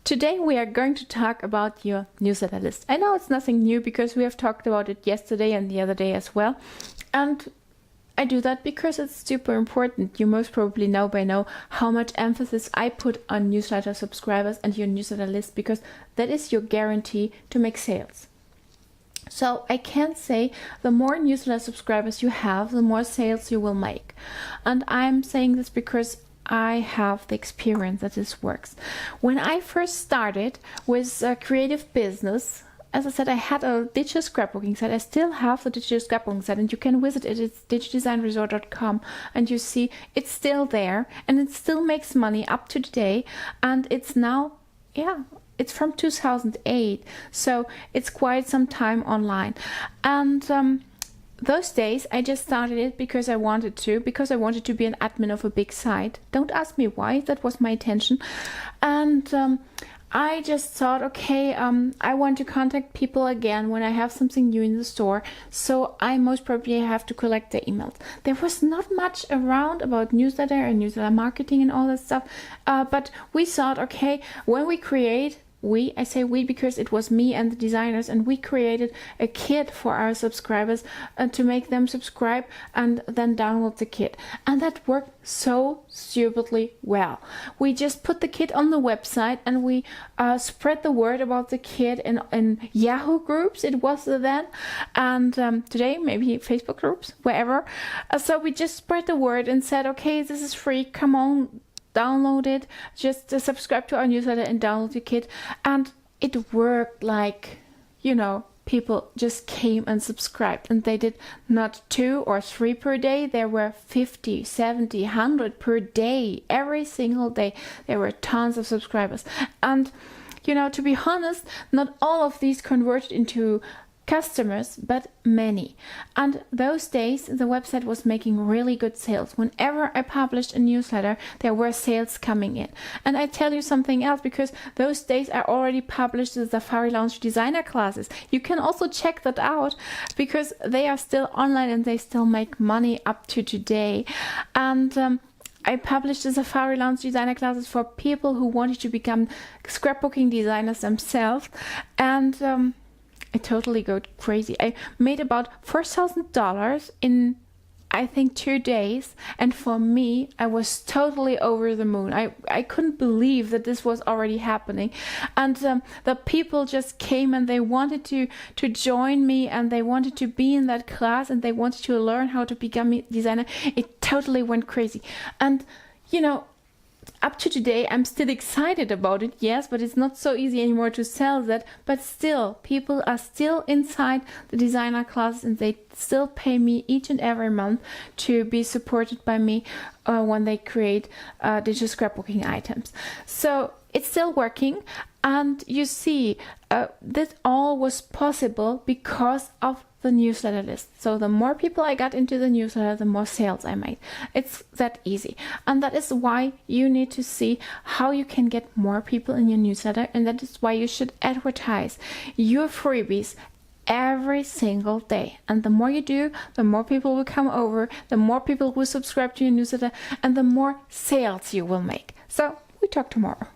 Today we are going to talk about your newsletter list. I know it's nothing new because we have talked about it yesterday and the other day as well. And I do that because it's super important. You most probably know by now how much emphasis I put on newsletter subscribers and your newsletter list, because that is your guarantee to make sales. So I can say the more newsletter subscribers you have, the more sales you will make. And I'm saying this because I have the experience that this works. When I first started with a creative business, as I said, I had a digital scrapbooking site. I still have the digital scrapbooking site, and you can visit it. It's digidesignresort.com, and you see it's still there, and it still makes money up to today. And it's now, it's from 2008, so it's quite some time online. And those days I just started it because I wanted to be an admin of a big site. Don't ask me why, that was my intention. And I just thought, okay, I want to contact people again when I have something new in the store, so I most probably have to collect their emails. There was not much around about newsletter and newsletter marketing and all that stuff, but we thought, okay, when we create, I say we because it was me and the designers, and we created a kit for our subscribers to make them subscribe and then download the kit. And that worked so stupidly well. We just put the kit on the website, and we spread the word about the kit in Yahoo groups, it was then, and today maybe Facebook groups, wherever. So we just spread the word and said, okay, this is free, come on, download it, just subscribe to our newsletter and download the kit. And it worked like, people just came and subscribed, and they did not 2 or 3 per day. There were 50, 70, 100 per day. Every single day there were tons of subscribers. And to be honest, not all of these converted into customers, but many. And those days the website was making really good sales. Whenever I published a newsletter, there were sales coming in. And I tell you something else, because those days I already published the Safari Launch designer classes. You can also check that out, because they are still online and they still make money up to today. And I published the Safari Launch designer classes for people who wanted to become scrapbooking designers themselves. And I totally go crazy. I made about $4,000 in, I think, 2 days. And for me, I was totally over the moon. I couldn't believe that this was already happening. And the people just came and they wanted to join me, and they wanted to be in that class, and they wanted to learn how to become a designer. It totally went crazy. And, up to today, I'm still excited about it, yes, but it's not so easy anymore to sell that. But still, people are still inside the designer classes, and they still pay me each and every month to be supported by me when they create digital scrapbooking items. So it's still working. And you see, this all was possible because of the newsletter list. So the more people I got into the newsletter, the more sales I made. It's that easy. And that is why you need to see how you can get more people in your newsletter. And that is why you should advertise your freebies every single day. And the more you do, the more people will come over, the more people will subscribe to your newsletter, and the more sales you will make. So we talk tomorrow.